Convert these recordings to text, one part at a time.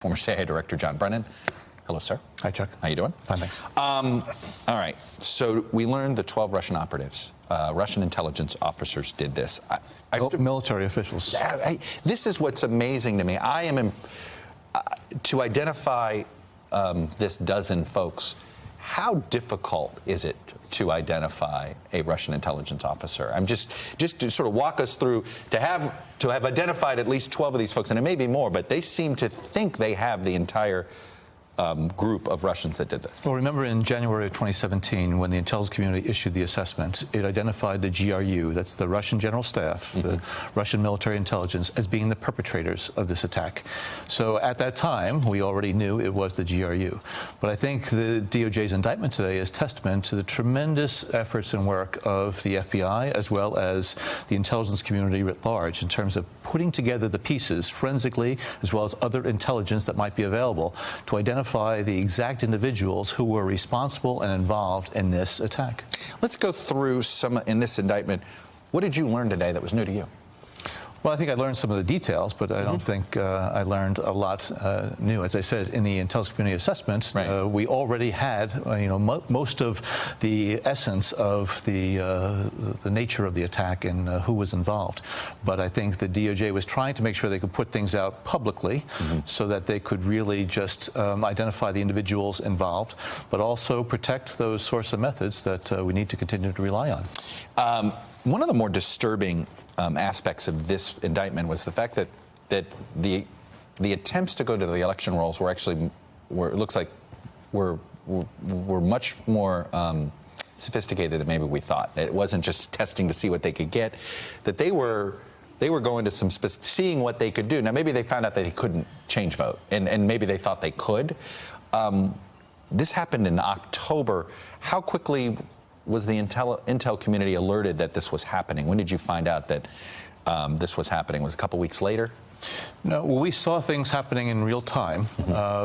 Former CIA Director John Brennan. Hello, sir. Hi, Chuck. How you doing? Fine, thanks. All right. So we learned the 12 Russian operatives, Russian intelligence officers did this. Military officials. This is what's amazing to me. I am to identify this dozen folks. How difficult is it to identify a Russian intelligence officer? I'm just to sort of walk us through to have identified at least 12 of these folks, and it may be more, but they seem to think they have the entire group of Russians that did this. Well, remember in January of 2017, when the intelligence community issued the assessment, it identified the GRU, that's the Russian General Staff, the Russian military intelligence, as being the perpetrators of this attack. So at that time, we already knew it was the GRU. But I think the DOJ's indictment today is testament to the tremendous efforts and work of the FBI, as well as the intelligence community writ large, in terms of putting together the pieces forensically, as well as other intelligence that might be available, to identify the exact individuals who were responsible and involved in this attack. Let's go through some in this indictment. What did you learn today that was new to you? Well, I think I learned some of the details, but I don't think I learned a lot new. As I said, in the intelligence community assessments, we already had, most of the essence of the nature of the attack and who was involved. But I think the DOJ was trying to make sure they could put things out publicly so that they could really just identify the individuals involved, but also protect those sorts of methods that we need to continue to rely on. One of the more disturbing aspects of this indictment was the fact that the attempts to go to the election rolls were actually were much more sophisticated than maybe we thought. It wasn't just testing to see what they could get; that they were going to seeing what they could do. Now maybe they found out that he couldn't change vote, and maybe they thought they could. This happened in October. How quickly was the intel community alerted that this was happening? When did you find out that this was happening? Was it a couple weeks later? No, well, we saw things happening in real time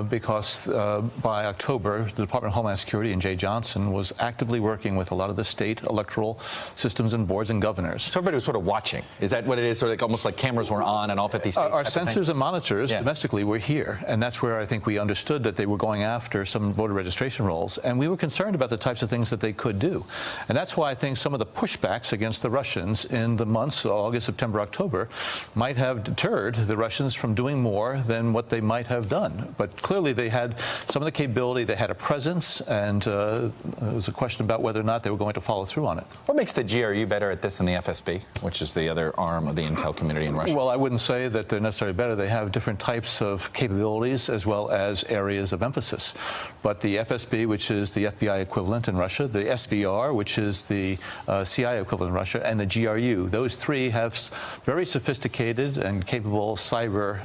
because by October, the Department of Homeland Security and Jay Johnson was actively working with a lot of the state electoral systems and boards and governors. So everybody was sort of watching. Is that what it is? Sort of almost like cameras were on in all 50 states? Our sensors and monitors domestically were here, and that's where I think we understood that they were going after some voter registration rolls, and we were concerned about the types of things that they could do. And that's why I think some of the pushbacks against the Russians in the months, August, September, October, might have deterred the Russians from doing more than what they might have done. But clearly they had some of the capability, they had a presence, and it was a question about whether or not they were going to follow through on it. What makes the GRU better at this than the FSB, which is the other arm of the intel community in Russia? Well, I wouldn't say that they're necessarily better. They have different types of capabilities as well as areas of emphasis. But the FSB, which is the FBI equivalent in Russia, the SVR, which is the CIA equivalent in Russia, and the GRU, those three have very sophisticated and capable cyber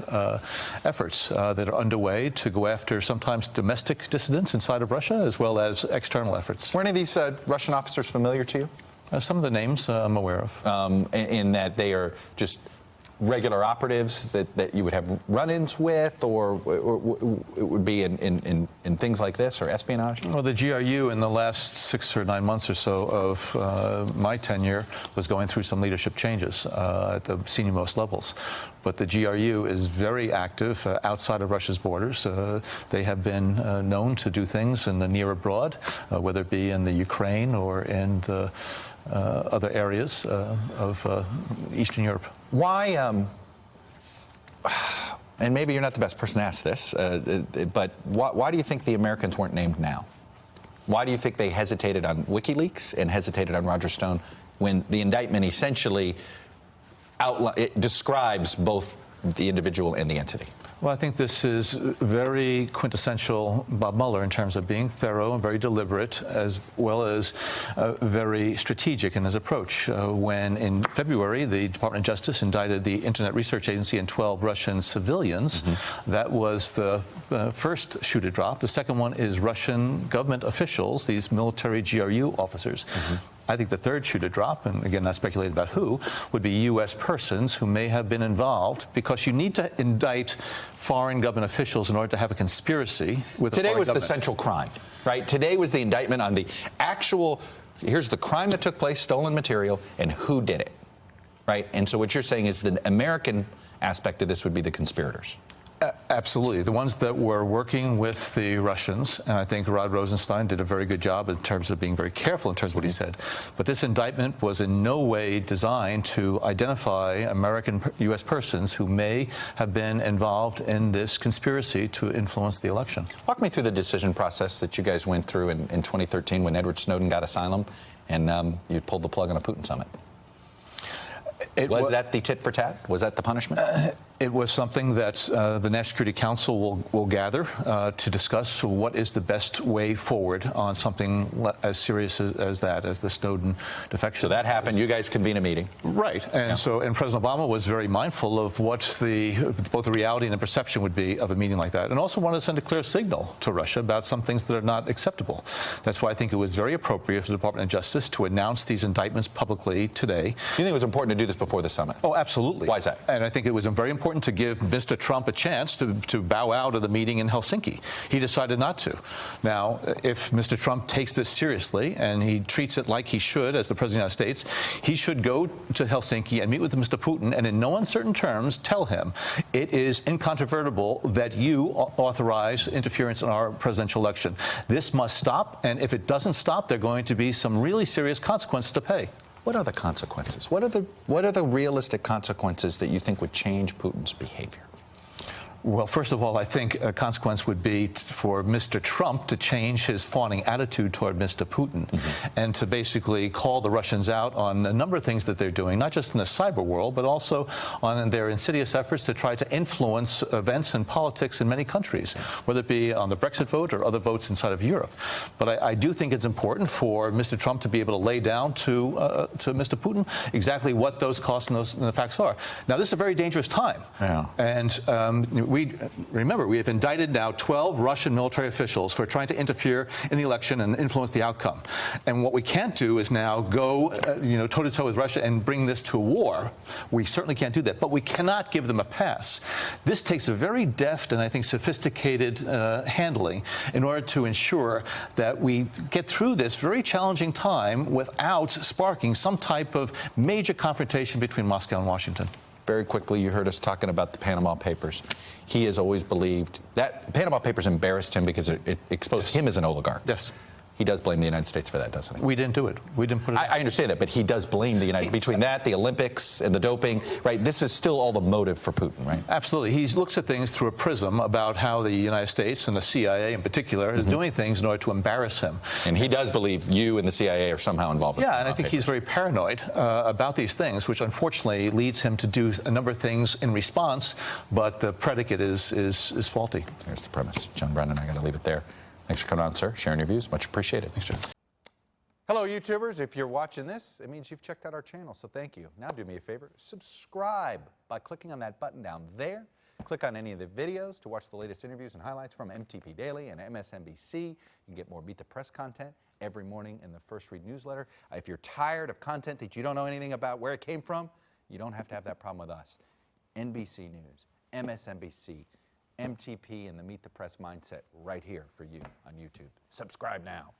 efforts that are underway to go after sometimes domestic dissidents inside of Russia as well as external efforts. Were any of these Russian officers familiar to you? Some of the names I'm aware of. In that they are just regular operatives that you would have run-ins with, or it would be in things like this, or espionage? Well, the GRU in the last 6 or 9 months or so of my tenure was going through some leadership changes at the senior-most levels. But the GRU is very active outside of Russia's borders. They have been known to do things in the near abroad, whether it be in the Ukraine or in the other areas of Eastern Europe. Why, and maybe you're not the best person to ask this, but why do you think the Americans weren't named now? Why do you think they hesitated on WikiLeaks and hesitated on Roger Stone when the indictment essentially describes both the individual and the entity? Well, I think this is very quintessential Bob Mueller in terms of being thorough and very deliberate, as well as very strategic in his approach. When in February, the Department of Justice indicted the Internet Research Agency and 12 Russian civilians, that was the first shoe to drop. The second one is Russian government officials, these military GRU officers. I think the third shoe to drop, and again, not speculated about who, would be U.S. persons who may have been involved, because you need to indict foreign government officials in order to have a conspiracy with Today a foreign was government. the central crime, right? Today was the indictment on the actual, here's the crime that took place, stolen material, and who did it, right? And so what you're saying is the American aspect of this would be the conspirators. Absolutely. The ones that were working with the Russians, and I think Rod Rosenstein did a very good job in terms of being very careful in terms of what he said. But this indictment was in no way designed to identify American U.S. persons who may have been involved in this conspiracy to influence the election. Walk me through the decision process that you guys went through in 2013 when Edward Snowden got asylum and you pulled the plug on a Putin summit. Was that the tit for tat? Was that the punishment? It was something that the National Security Council will gather to discuss what is the best way forward on something as serious as that, as the Snowden defection. So that happened. You guys convene a meeting. Right. And and President Obama was very mindful of what both the reality and the perception would be of a meeting like that, and also wanted to send a clear signal to Russia about some things that are not acceptable. That's why I think it was very appropriate for the Department of Justice to announce these indictments publicly today. You think it was important to do this before the summit? Oh, absolutely. Why is that? And I think it was very important to give Mr. Trump a chance to bow out of the meeting in Helsinki. He decided not to. Now, if Mr. Trump takes this seriously and he treats it like he should as the President of the United States, he should go to Helsinki and meet with Mr. Putin and in no uncertain terms tell him it is incontrovertible that you authorize interference in our presidential election. This must stop, and if it doesn't stop, there are going to be some really serious consequences to pay. What are the consequences? What are the realistic consequences that you think would change Putin's behavior? Well, first of all, I think a consequence would be for Mr. Trump to change his fawning attitude toward Mr. Putin and to basically call the Russians out on a number of things that they're doing, not just in the cyber world, but also on their insidious efforts to try to influence events and politics in many countries, whether it be on the Brexit vote or other votes inside of Europe. But I do think it's important for Mr. Trump to be able to lay down to Mr. Putin exactly what those costs and the facts are. Now, this is a very dangerous time. Yeah. And we have indicted now 12 Russian military officials for trying to interfere in the election and influence the outcome. And what we can't do is now go, toe-to-toe with Russia and bring this to a war. We certainly can't do that. But we cannot give them a pass. This takes a very deft and I think sophisticated handling in order to ensure that we get through this very challenging time without sparking some type of major confrontation between Moscow and Washington. Very quickly, you heard us talking about the Panama Papers. He has always believed that Panama Papers embarrassed him because it exposed him as an oligarch. Yes. He does blame the United States for that, doesn't he? We didn't do it. We didn't put it. I understand that, but he does blame the United States. Between that, the Olympics, and the doping, right? This is still all the motive for Putin, right? Absolutely. He looks at things through a prism about how the United States and the CIA in particular is doing things in order to embarrass him. And he does believe you and the CIA are somehow involved with and I think he's very paranoid about these things, which unfortunately leads him to do a number of things in response, but the predicate is faulty. There's the premise. John Brennan, I got to leave it there. Thanks for coming on, sir. Sharing your views. Much appreciated. Thanks, John. Hello, YouTubers. If you're watching this, it means you've checked out our channel, so thank you. Now do me a favor. Subscribe by clicking on that button down there. Click on any of the videos to watch the latest interviews and highlights from MTP Daily and MSNBC. You can get more Beat the Press content every morning in the First Read newsletter. If you're tired of content that you don't know anything about where it came from, you don't have to have that problem with us. NBC News, MSNBC, MTP, and the Meet the Press mindset right here for you on YouTube. Subscribe now.